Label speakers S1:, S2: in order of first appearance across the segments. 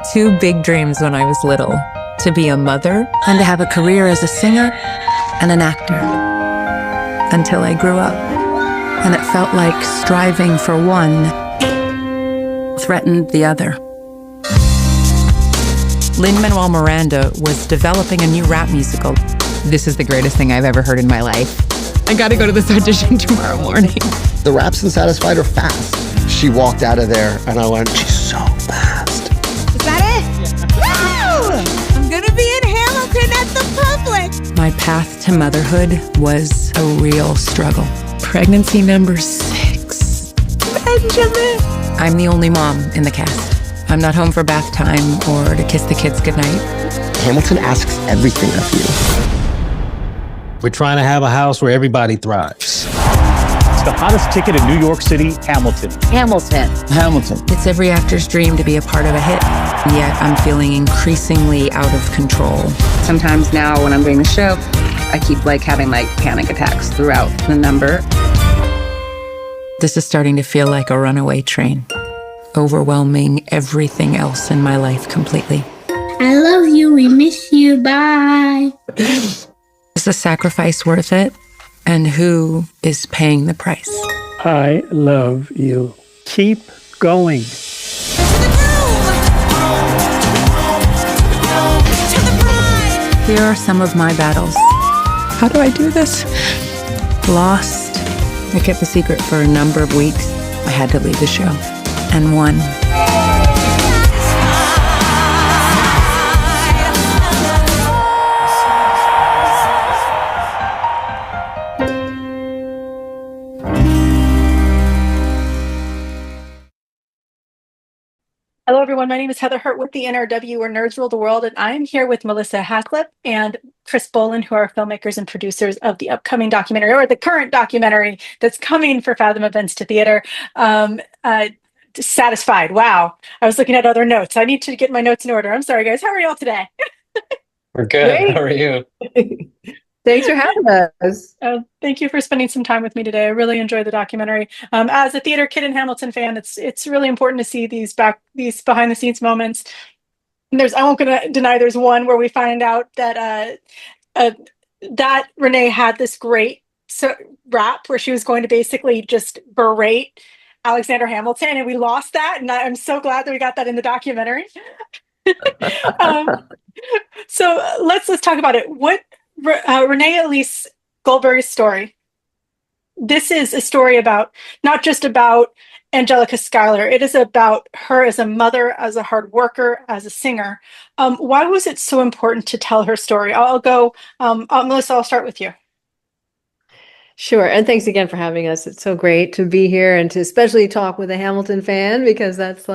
S1: two big dreams when I was little, to be a mother and to have a career as a singer and an actor. Until I grew up, and it felt like striving for one threatened the other. Lin-Manuel Miranda was developing a new rap musical.
S2: This is the greatest thing I've ever heard in my life. I gotta go to this audition tomorrow morning.
S3: The raps in Satisfied are fast. She walked out of there and I went, she's so fast.
S4: Is that it? Woo! I'm gonna be in Hamilton at the Public.
S1: My path to motherhood was a real struggle.
S2: Pregnancy number 6. Benjamin.
S1: I'm the only mom in the cast. I'm not home for bath time or to kiss the kids goodnight.
S3: Hamilton asks everything of you.
S5: We're trying to have a house where everybody thrives.
S6: It's the hottest ticket in New York City, Hamilton.
S2: Hamilton.
S1: It's every actor's dream to be a part of a hit, yet I'm feeling increasingly out of control.
S2: Sometimes now when I'm doing the show, I keep having panic attacks throughout the number.
S1: This is starting to feel like a runaway train, overwhelming everything else in my life completely.
S7: I love you. We miss you. Bye.
S1: Is the sacrifice worth it? And who is paying the price?
S8: I love you. Keep going.
S1: Here are some of my battles. How do I do this? Lost. I kept the secret for a number of weeks. I had to leave the show. And won.
S9: Hello, everyone. My name is Heather Hurt with the NRW, where nerds rule the world, and I am here with Melissa Haizlip and Chris Bolan, who are filmmakers and producers of the upcoming documentary, or the current documentary that's coming for Fathom Events to theater. Satisfied. Wow. I was looking at other notes. I need to get my notes in order. I'm sorry, guys. How are y'all today?
S10: We're good. Great. How are you?
S2: Thanks for having us.
S9: Thank you for spending some time with me today. I really enjoyed the documentary. As a theater kid and Hamilton fan, it's really important to see these behind the scenes moments. And I won't gonna deny there's one where we find out that that Renee had this great rap where she was going to basically just berate Alexander Hamilton, and we lost that. And I'm so glad that we got that in the documentary. So let's talk about it. What Renee Elise Goldberg's story. This is a story about not just about Angelica Schuyler. It is about her as a mother, as a hard worker, as a singer. Why was it so important to tell her story? I'll go, Melissa, I'll start with you.
S11: Sure. And thanks again for having us. It's so great to be here and to especially talk with a Hamilton fan, because that's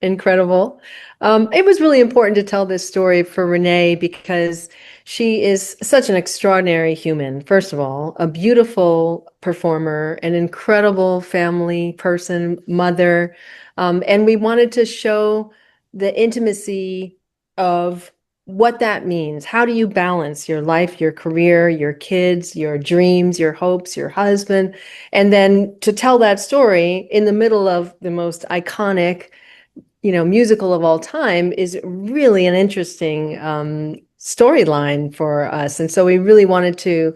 S11: incredible. It was really important to tell this story for Renee because she is such an extraordinary human. First of all, a beautiful performer, an incredible family person, mother. And we wanted to show the intimacy of what that means. How do you balance your life, your career, your kids, your dreams, your hopes, your husband? And then to tell that story in the middle of the most iconic, musical of all time is really an interesting storyline for us. And so we really wanted to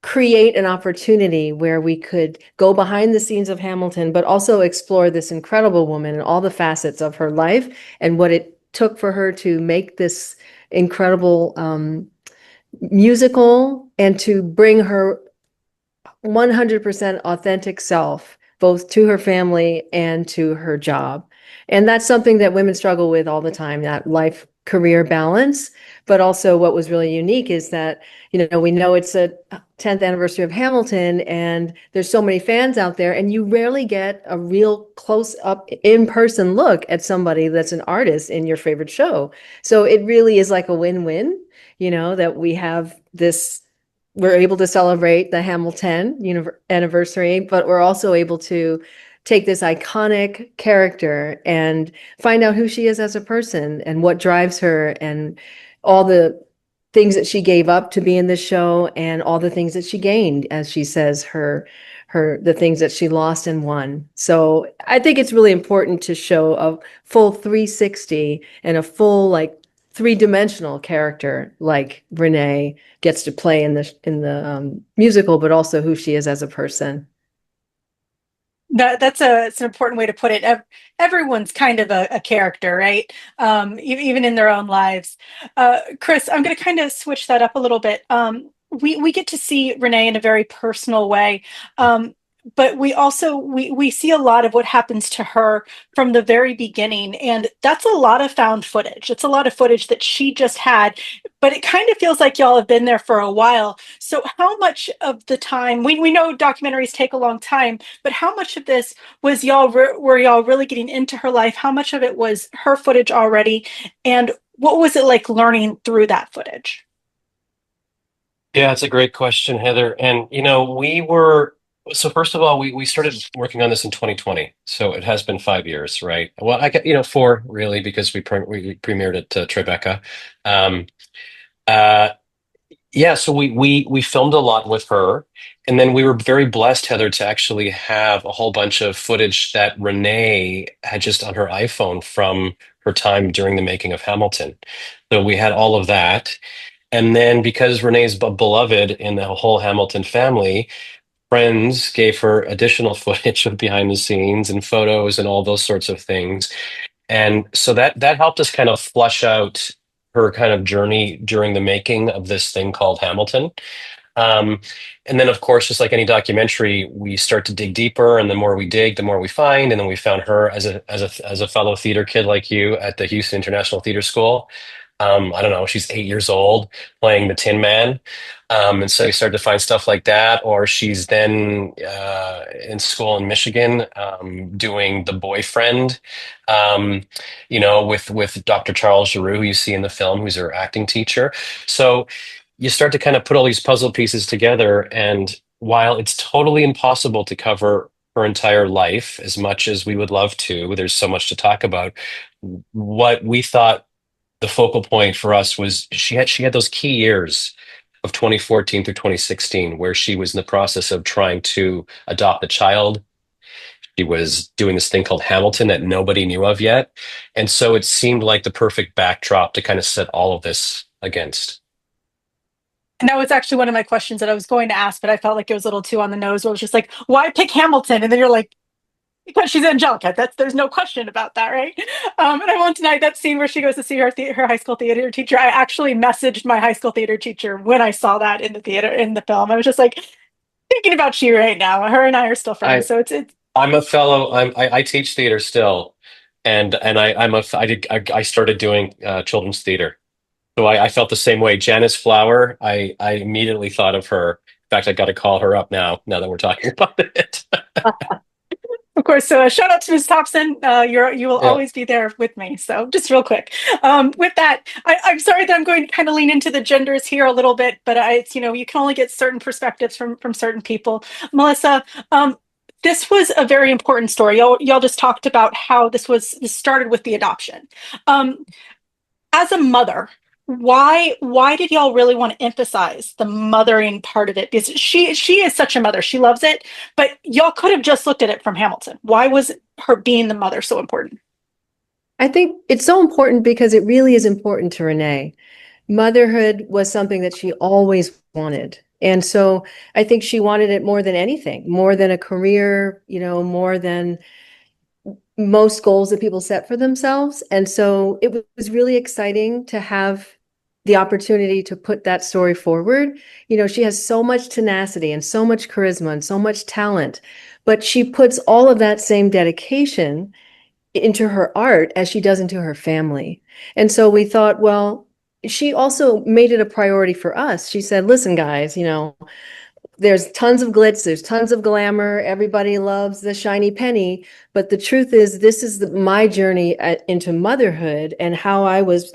S11: create an opportunity where we could go behind the scenes of Hamilton, but also explore this incredible woman and all the facets of her life and what it took for her to make this incredible musical and to bring her 100% authentic self, both to her family and to her job. And that's something that women struggle with all the time, that life career balance. But also what was really unique is that, we know it's a 10th anniversary of Hamilton and there's so many fans out there, and you rarely get a real close up in-person look at somebody that's an artist in your favorite show. So it really is like a win-win, that we have this, we're able to celebrate the Hamilton anniversary, but we're also able to take this iconic character and find out who she is as a person and what drives her and all the things that she gave up to be in the show and all the things that she gained, as she says, the things that she lost and won. So I think it's really important to show a full 360 and a full like three-dimensional character like Renee gets to play in the musical, but also who she is as a person.
S9: It's an important way to put it. Everyone's kind of a character, right? Even in their own lives. Chris, I'm going to kind of switch that up a little bit. We get to see Renee in a very personal way. But we also we see a lot of what happens to her from the very beginning, and that's a lot of found footage. It's a lot of footage that she just had, but it kind of feels like y'all have been there for a while. So how much of the time, we know documentaries take a long time, but how much of this was were y'all really getting into her life? How much of it was her footage already, and what was it like learning through that footage?
S10: Yeah, it's a great question, Heather. And so first of all, we started working on this in 2020, so it has been 5 years, right? Well, I get 4 really, because we premiered at Tribeca. Yeah, so we filmed a lot with her, and then we were very blessed, Heather, to actually have a whole bunch of footage that Renee had just on her iPhone from her time during the making of Hamilton. So we had all of that. And then because Renee's beloved in the whole Hamilton family, friends gave her additional footage of behind the scenes and photos and all those sorts of things. And so that helped us kind of flush out her kind of journey during the making of this thing called Hamilton. Um, and then, of course, just like any documentary, we start to dig deeper, and the more we dig, the more we find. And then we found her as a fellow theater kid like you at the Houston International Theater School. I don't know, she's 8 years old playing the Tin Man. And so you start to find stuff like that. Or she's then in school in Michigan doing The Boyfriend, with Dr. Charles Giroux, who you see in the film, who's her acting teacher. So you start to kind of put all these puzzle pieces together. And while it's totally impossible to cover her entire life as much as we would love to, there's so much to talk about. What we thought the focal point for us was she had those key years of 2014 through 2016 where she was in the process of trying to adopt a child. She was doing this thing called Hamilton that nobody knew of yet. And so it seemed like the perfect backdrop to kind of set all of this against.
S9: And that was actually one of my questions that I was going to ask, but I felt like it was a little too on the nose. Where it was just like, why pick Hamilton? And then you're like, because she's Angelica. There's no question about that, right? And I won't deny that scene where she goes to see her high school theater teacher. I actually messaged my high school theater teacher when I saw that in the film. I was just like thinking about you right now. Her and I are still friends, so it's.
S10: I'm a fellow. I teach theater still, and I started doing children's theater, so I felt the same way. Janice Flower. I immediately thought of her. In fact, I got to call her up now that we're talking about it.
S9: Of course. So shout out to Ms. Thompson. You will always be there with me. So just real quick. With that, I'm sorry that I'm going to kind of lean into the genders here a little bit, but it's, you can only get certain perspectives from certain people. Melissa, this was a very important story. Y'all just talked about how this started with the adoption. As a mother, why did y'all really want to emphasize the mothering part of it? Because she is such a mother. She loves it, but y'all could have just looked at it from Hamilton. Why was her being the mother so important?
S11: I think it's so important because it really is important to Renee. Motherhood was something that she always wanted. And so I think she wanted it more than anything, more than a career, more than most goals that people set for themselves. And so it was really exciting to have the opportunity to put that story forward. She has so much tenacity and so much charisma and so much talent, but she puts all of that same dedication into her art as she does into her family. And so we thought, well, she also made it a priority for us. She said, listen, guys, there's tons of glitz, there's tons of glamour. Everybody loves the shiny penny. But the truth is, this is my journey into motherhood and how I was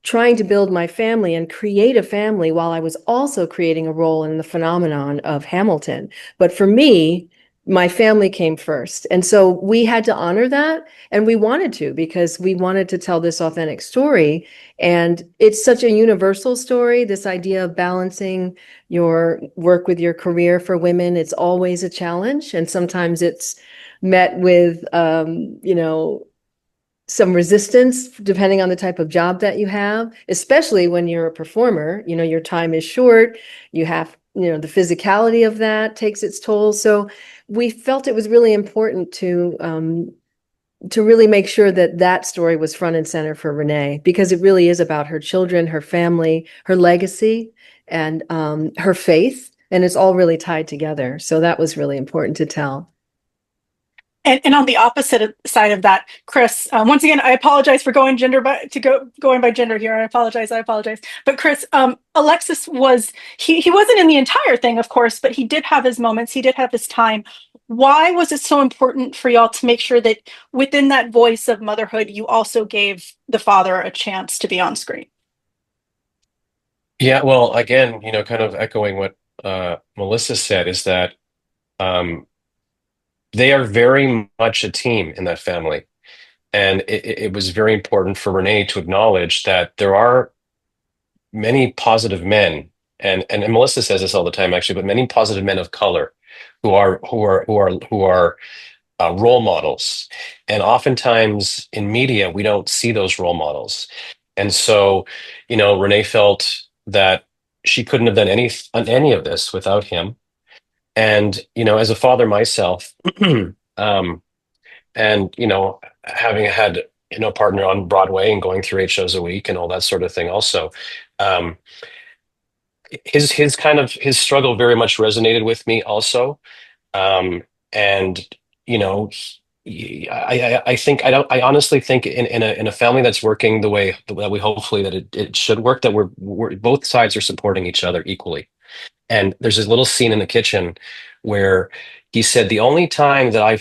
S11: trying to build my family and create a family while I was also creating a role in the phenomenon of Hamilton. But for me, my family came first. And so we had to honor that, and we wanted to, because we wanted to tell this authentic story. And it's such a universal story, this idea of balancing your work with your career for women. It's always a challenge. And sometimes it's met with, some resistance depending on the type of job that you have, especially when you're a performer. Your time is short. You have, the physicality of that takes its toll. So we felt it was really important to really make sure that that story was front and center for Renee, because it really is about her children, her family, her legacy, and her faith, and it's all really tied together. So that was really important to tell.
S9: And on the opposite side of that, Chris, once again, I apologize for going by gender here. I apologize. But Chris, Alexis he wasn't in the entire thing, of course, but he did have his moments. He did have his time. Why was it so important for y'all to make sure that within that voice of motherhood, you also gave the father a chance to be on screen?
S10: Yeah, well, again, kind of echoing what Melissa said, is that they are very much a team in that family. And it was very important for Renee to acknowledge that there are many positive men, and Melissa says this all the time, actually, but many positive men of color who are role models. And oftentimes in media, we don't see those role models. And so, Renee felt that she couldn't have done any of this without him. And, as a father myself, and, having had, a partner on Broadway and going through 8 shows a week and all that sort of thing also, his struggle very much resonated with me also. And, I honestly think in a family that's working the way that we hopefully that it should work, that we're both sides are supporting each other equally. And there's this little scene in the kitchen where he said, the only time that I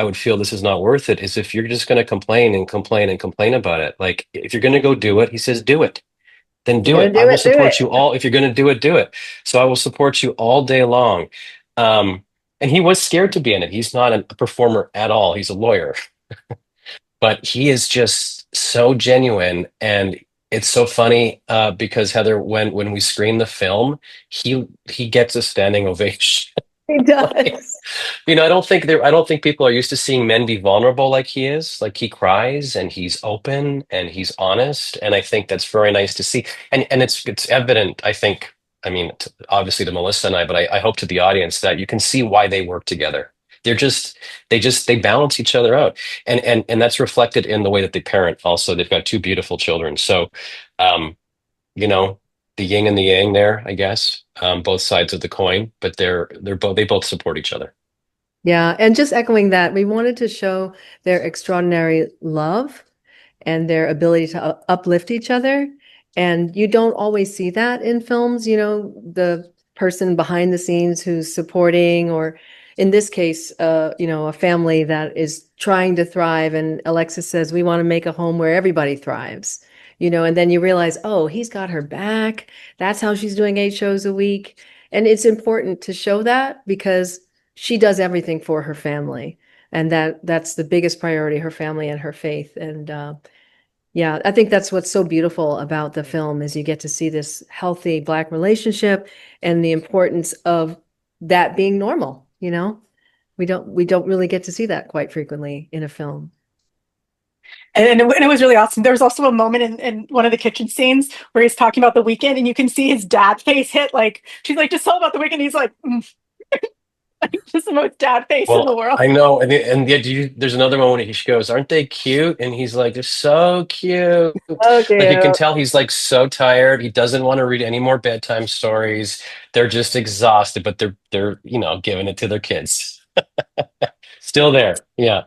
S10: would feel this is not worth it is if you're just going to complain and complain and complain about it. Like, if you're going to go do it, he says, do it. Then do it. I will support you all. If you're going to do it, do it. So I will support you all day long. And he was scared to be in it. He's not a performer at all. He's a lawyer. But he is just so genuine. And it's so funny because, Heather, when we screen the film, he gets a standing ovation.
S11: He does.
S10: I don't think people are used to seeing men be vulnerable like he is. Like, he cries and he's open and he's honest, and I think that's very nice to see. And it's evident, I think. I mean, obviously to Melissa and I, but I hope to the audience that you can see why they work together. They balance each other out, and that's reflected in the way that they parent. Also, they've got 2 beautiful children. So, the yin and the yang there, I guess, both sides of the coin, but they both support each other.
S11: Yeah, and just echoing that, we wanted to show their extraordinary love and their ability to uplift each other. And you don't always see that in films, the person behind the scenes who's supporting, or in this case, a family that is trying to thrive. And Alexis says, we want to make a home where everybody thrives. And then you realize, oh, he's got her back. That's how she's doing 8 shows a week. And it's important to show that, because she does everything for her family. And that's the biggest priority, her family and her faith. And yeah, I think that's what's so beautiful about the film, is you get to see this healthy Black relationship and the importance of that being normal. We don't really get to see that quite frequently in a film.
S9: And it was really awesome. There was also a moment in one of the kitchen scenes where he's talking about the weekend, and you can see his dad face hit. Like, she's like, just tell about the weekend. He's like, just the most dad face in the world.
S10: I know. And there's another moment where she goes, aren't they cute? And he's like, they're so cute.
S11: Okay.
S10: Like, you can tell he's like so tired. He doesn't want to read any more bedtime stories. They're just exhausted, but they're giving it to their kids. Still there. Yeah.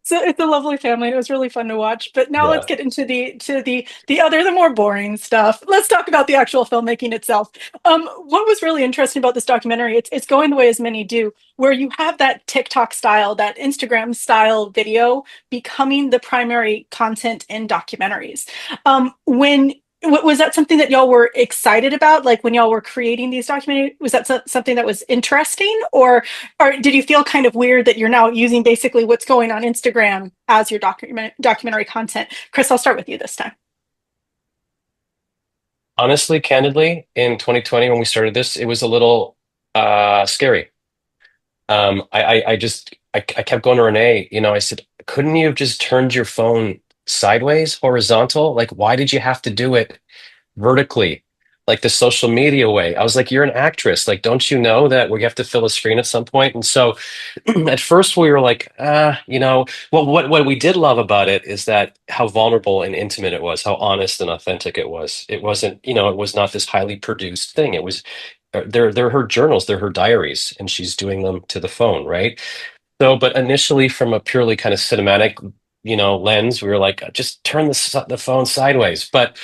S9: So it's a lovely family. It was really fun to watch. But now let's get into the more boring stuff. Let's talk about the actual filmmaking itself. What was really interesting about this documentary, it's going the way as many do, where you have that TikTok style, that Instagram style video becoming the primary content in documentaries. When was that something that y'all were excited about? Like when y'all were creating these documentaries, was that something that was interesting, or did you feel kind of weird that you're now using basically what's going on Instagram as your documentary content? Chris, I'll start with you this time.
S10: Honestly, candidly, in 2020 when we started this, it was a little scary. I kept going to Renee, I said, couldn't you have just turned your phone sideways, horizontal? Like, why did you have to do it vertically, like the social media way? I was like, you're an actress. Like, don't you know that we have to fill a screen at some point? And so at first we were like, well, what we did love about it is that how vulnerable and intimate it was, how honest and authentic it was. It wasn't, it was not this highly produced thing. It was, they're her journals, they're her diaries, and she's doing them to the phone, right? So, but initially from a purely kind of cinematic, lens, we were like, just turn the phone sideways. But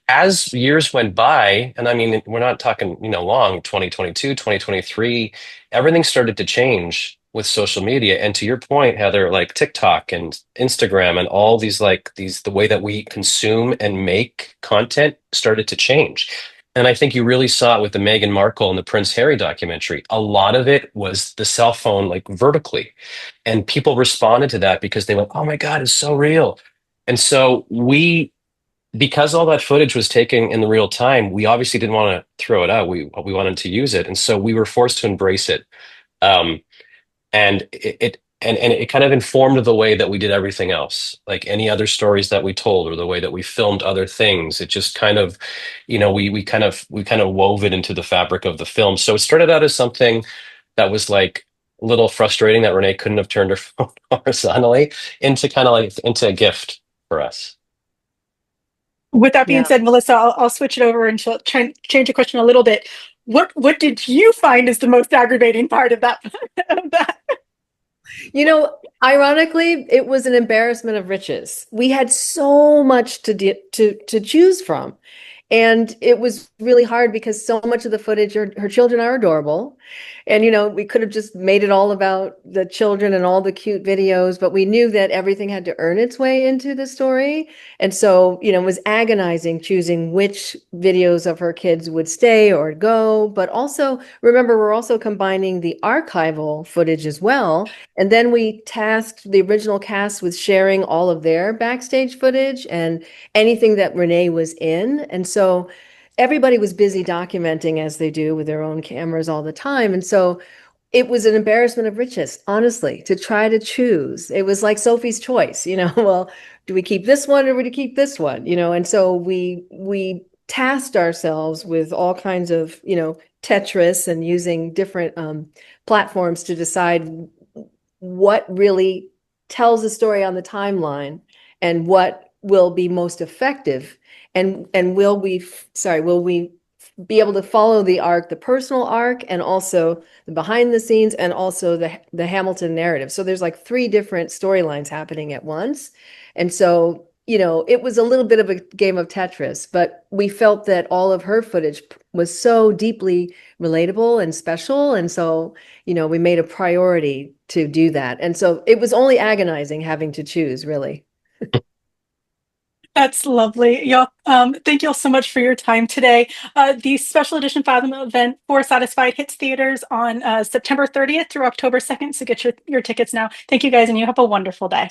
S10: as years went by, and I mean, we're not talking, long, 2022, 2023, everything started to change with social media. And to your point, Heather, like TikTok and Instagram and all these, the way that we consume and make content started to change. And I think you really saw it with the Meghan Markle and the Prince Harry documentary. A lot of it was the cell phone, like vertically. And people responded to that because they went, oh my God, it's so real. And so because all that footage was taken in the real time, we obviously didn't want to throw it out. We wanted to use it. And so we were forced to embrace it. And it kind of informed the way that we did everything else, like any other stories that we told or the way that we filmed other things. It just kind of, we kind of wove it into the fabric of the film. So it started out as something that was like a little frustrating that Renee couldn't have turned her phone horizontally into a gift for us.
S9: With that being said, Melissa, I'll switch it over and change the question a little bit. What did you find is the most aggravating part of that?
S11: Ironically, it was an embarrassment of riches. We had so much to choose from. And it was really hard because so much of the footage, her children are adorable. And, we could have just made it all about the children and all the cute videos, but we knew that everything had to earn its way into the story. And so, it was agonizing choosing which videos of her kids would stay or go. But also, remember, we're also combining the archival footage as well. And then we tasked the original cast with sharing all of their backstage footage and anything that Renee was in. And so everybody was busy documenting as they do with their own cameras all the time. And so it was an embarrassment of riches, honestly, to try to choose. It was like Sophie's Choice, well, do we keep this one or do we keep this one? And so we tasked ourselves with all kinds of, Tetris and using different platforms to decide what really tells a story on the timeline and what will be most effective. And will we be able to follow the arc, the personal arc, and also the behind the scenes, and also the Hamilton narrative? So there's like 3 different storylines happening at once. And so, it was a little bit of a game of Tetris, but we felt that all of her footage was so deeply relatable and special. And so, we made a priority to do that. And so it was only agonizing having to choose, really.
S9: That's lovely. Y'all, thank you all so much for your time today. The special edition Fathom event for Satisfied hits theaters on September 30th through October 2nd. So get your tickets now. Thank you guys, and you have a wonderful day.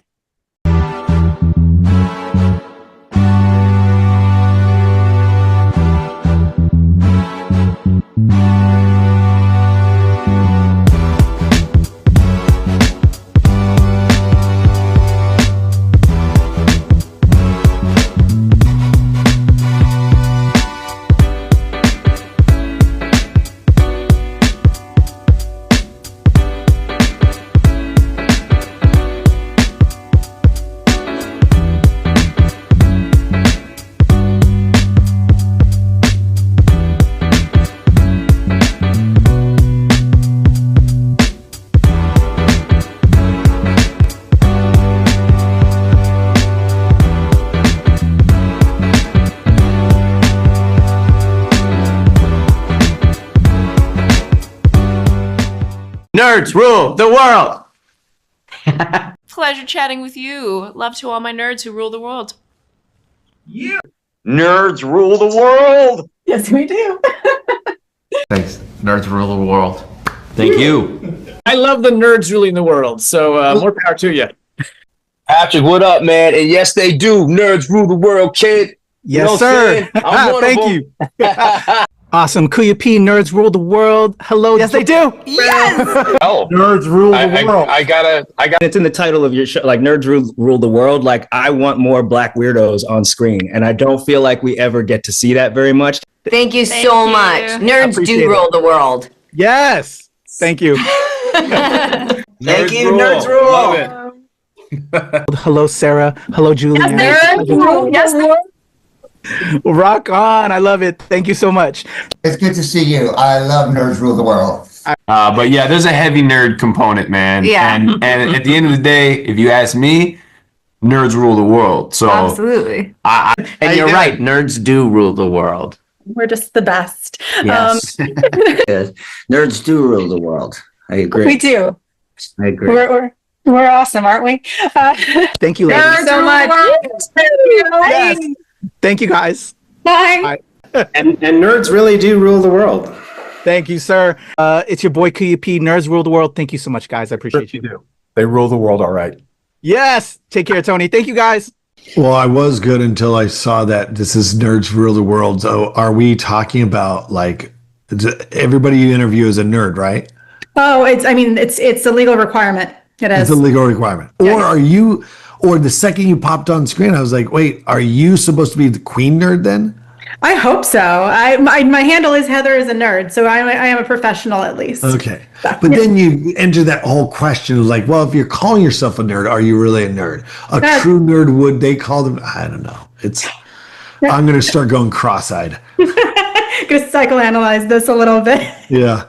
S12: Nerds rule the world.
S13: Pleasure chatting with you. Love to all my nerds who rule the world.
S12: Yeah. Nerds rule the world.
S9: Yes, we do.
S12: Thanks. Nerds rule the world. Thank you.
S13: I love the nerds ruling the world, so more power to you.
S14: Patrick, what up, man? And yes, they do. Nerds rule the world, kid.
S13: Yes, sir. Thank you. Awesome. Kuya P, nerds rule the world. Hello. Yes, they do.
S4: Yes.
S14: Oh,
S15: nerds rule the world.
S14: I got.
S5: It's in the title of your show, like nerds rule the world. Like I want more black weirdos on screen, and I don't feel like we ever get to see that very much.
S4: Thank you so much. Nerds do rule the world.
S13: Yes. Thank you.
S14: Thank you, nerds rule.
S13: Love it. Hello, Sarah. Hello, Julie.
S9: Yes, yes.
S13: Rock on. I love it. Thank you so much.
S15: It's good to see you. I love Nerds Rule the World.
S12: But yeah, there's a heavy nerd component, man.
S4: Yeah.
S12: And at the end of the day, if you ask me, nerds rule the world. So
S4: Absolutely.
S12: And you're right, nerds do rule the world.
S9: We're just the best.
S12: Yes.
S15: Nerds do rule the world. I agree.
S9: We do.
S15: I agree.
S9: We're awesome, aren't we?
S13: Thank you, ladies.
S9: Nerds so much.
S13: Yes. Thank you, guys.
S9: Bye.
S5: And nerds really do rule the world.
S13: Thank you, sir. It's your boy Kuya P. Nerds rule the world. Thank you so much, guys. I appreciate you.
S15: do. They rule the world all right.
S13: Yes. Take care, Tony. Thank you, guys.
S16: Well, I was good until I saw that this is Nerds Rule the World. So are we talking about like everybody you interview is a nerd, right?
S9: Oh, it's a legal requirement. It is.
S16: It's a legal requirement.
S9: Yeah.
S16: Or are you, or the second you popped on screen, I was like, wait, are you supposed to be the queen nerd then?
S9: I hope so. My handle is Heather is a nerd, so I am a professional at least.
S16: Okay. But then you enter that whole question of like, well, if you're calling yourself a nerd, are you really a nerd? True nerd, would they call them? I don't know. I'm going to start going cross-eyed.
S9: Going to psychoanalyze this a little bit.
S16: Yeah.